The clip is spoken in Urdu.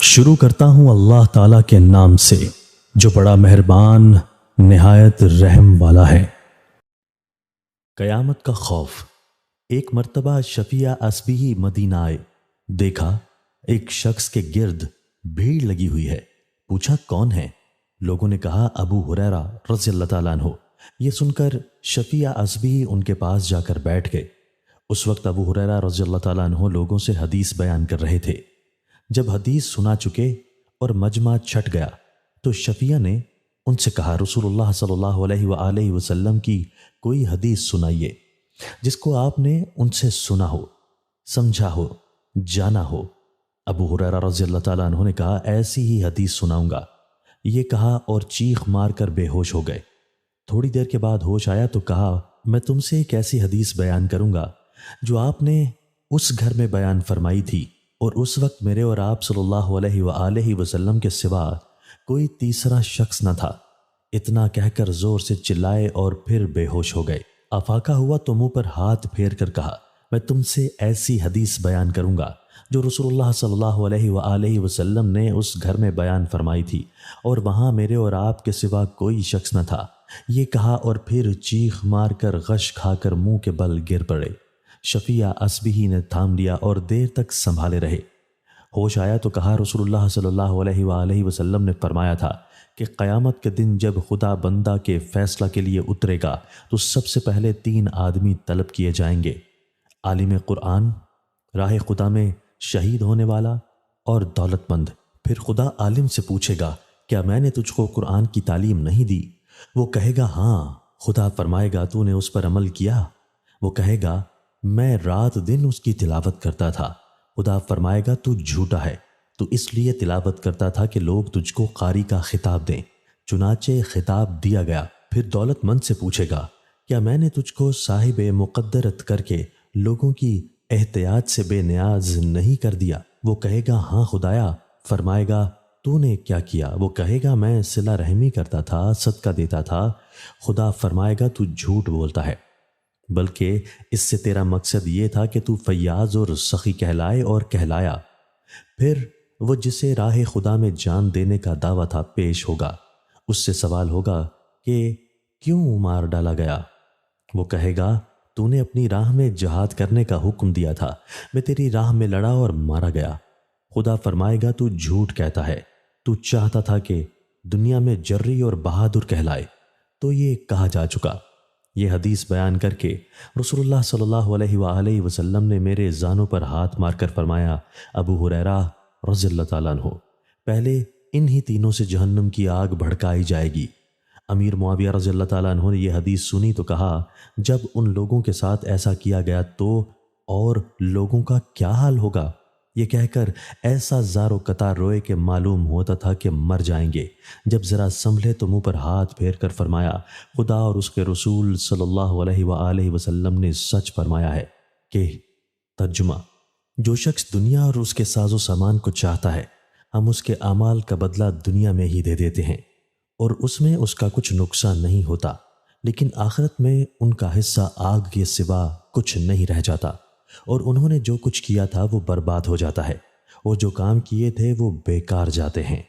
شروع کرتا ہوں اللہ تعالیٰ کے نام سے جو بڑا مہربان نہایت رحم والا ہے۔ قیامت کا خوف۔ ایک مرتبہ شفیع اسبی مدینہ آئے، دیکھا ایک شخص کے گرد بھیڑ لگی ہوئی ہے، پوچھا کون ہے؟ لوگوں نے کہا ابو ہریرہ رضی اللہ تعالیٰ عنہ۔ یہ سن کر شفیع اسبی ان کے پاس جا کر بیٹھ گئے۔ اس وقت ابو ہریرہ رضی اللہ تعالیٰ عنہ لوگوں سے حدیث بیان کر رہے تھے۔ جب حدیث سنا چکے اور مجمع چھٹ گیا تو شفیع نے ان سے کہا رسول اللہ صلی اللہ علیہ وآلہ وسلم کی کوئی حدیث سنائیے جس کو آپ نے ان سے سنا ہو، سمجھا ہو، جانا ہو۔ ابو ہریرہ رضی اللہ تعالیٰ عنہ نے کہا ایسی ہی حدیث سناؤں گا۔ یہ کہا اور چیخ مار کر بے ہوش ہو گئے۔ تھوڑی دیر کے بعد ہوش آیا تو کہا میں تم سے ایک ایسی حدیث بیان کروں گا جو آپ نے اس گھر میں بیان فرمائی تھی اور اس وقت میرے اور آپ صلی اللہ علیہ وآلہ وسلم کے سوا کوئی تیسرا شخص نہ تھا۔ اتنا کہہ کر زور سے چلائے اور پھر بے ہوش ہو گئے۔ افاقہ ہوا تو منہ پر ہاتھ پھیر کر کہا میں تم سے ایسی حدیث بیان کروں گا جو رسول اللہ صلی اللہ علیہ وآلہ وسلم نے اس گھر میں بیان فرمائی تھی اور وہاں میرے اور آپ کے سوا کوئی شخص نہ تھا۔ یہ کہا اور پھر چیخ مار کر غش کھا کر منہ کے بل گر پڑے۔ شفیع اسبی نے تھام لیا اور دیر تک سنبھالے رہے۔ ہوش آیا تو کہا رسول اللہ صلی اللہ علیہ وآلہ وسلم نے فرمایا تھا کہ قیامت کے دن جب خدا بندہ کے فیصلہ کے لیے اترے گا تو سب سے پہلے 3 آدمی طلب کیے جائیں گے، عالم قرآن، راہ خدا میں شہید ہونے والا اور دولت مند۔ پھر خدا عالم سے پوچھے گا کیا میں نے تجھ کو قرآن کی تعلیم نہیں دی؟ وہ کہے گا ہاں۔ خدا فرمائے گا تو نے اس پر عمل کیا؟ وہ کہے گا میں رات دن اس کی تلاوت کرتا تھا۔ خدا فرمائے گا تو جھوٹا ہے، تو اس لیے تلاوت کرتا تھا کہ لوگ تجھ کو قاری کا خطاب دیں، چنانچہ خطاب دیا گیا۔ پھر دولت مند سے پوچھے گا کیا میں نے تجھ کو صاحب مقدرت کر کے لوگوں کی احتیاج سے بے نیاز نہیں کر دیا؟ وہ کہے گا ہاں خدایا۔ فرمائے گا تو نے کیا کیا؟ وہ کہے گا میں صلہ رحمی کرتا تھا، صدقہ دیتا تھا۔ خدا فرمائے گا تو جھوٹ بولتا ہے، بلکہ اس سے تیرا مقصد یہ تھا کہ تو فیاض اور سخی کہلائے اور کہلایا۔ پھر وہ جسے راہ خدا میں جان دینے کا دعویٰ تھا پیش ہوگا۔ اس سے سوال ہوگا کہ کیوں مار ڈالا گیا؟ وہ کہے گا تو نے اپنی راہ میں جہاد کرنے کا حکم دیا تھا، میں تیری راہ میں لڑا اور مارا گیا۔ خدا فرمائے گا تو جھوٹ کہتا ہے، تو چاہتا تھا کہ دنیا میں جری اور بہادر کہلائے، تو یہ کہا جا چکا۔ یہ حدیث بیان کر کے رسول اللہ صلی اللہ علیہ وآلہ وسلم نے میرے زانوں پر ہاتھ مار کر فرمایا ابو ہریرہ رضی اللہ تعالیٰ عنہ، پہلے انہی تینوں سے جہنم کی آگ بھڑکائی جائے گی۔ امیر معاویہ رضی اللہ تعالیٰ عنہ نے یہ حدیث سنی تو کہا جب ان لوگوں کے ساتھ ایسا کیا گیا تو اور لوگوں کا کیا حال ہوگا؟ یہ کہہ کر ایسا زار و قطار روئے کہ معلوم ہوتا تھا کہ مر جائیں گے۔ جب ذرا سنبھلے تو منہ پر ہاتھ پھیر کر فرمایا خدا اور اس کے رسول صلی اللہ علیہ وآلہ وسلم نے سچ فرمایا ہے کہ ترجمہ جو شخص دنیا اور اس کے ساز و سامان کو چاہتا ہے ہم اس کے اعمال کا بدلہ دنیا میں ہی دے دیتے ہیں اور اس میں اس کا کچھ نقصان نہیں ہوتا، لیکن آخرت میں ان کا حصہ آگ کے سوا کچھ نہیں رہ جاتا اور انہوں نے جو کچھ کیا تھا وہ برباد ہو جاتا ہے اور جو کام کیے تھے وہ بیکار جاتے ہیں۔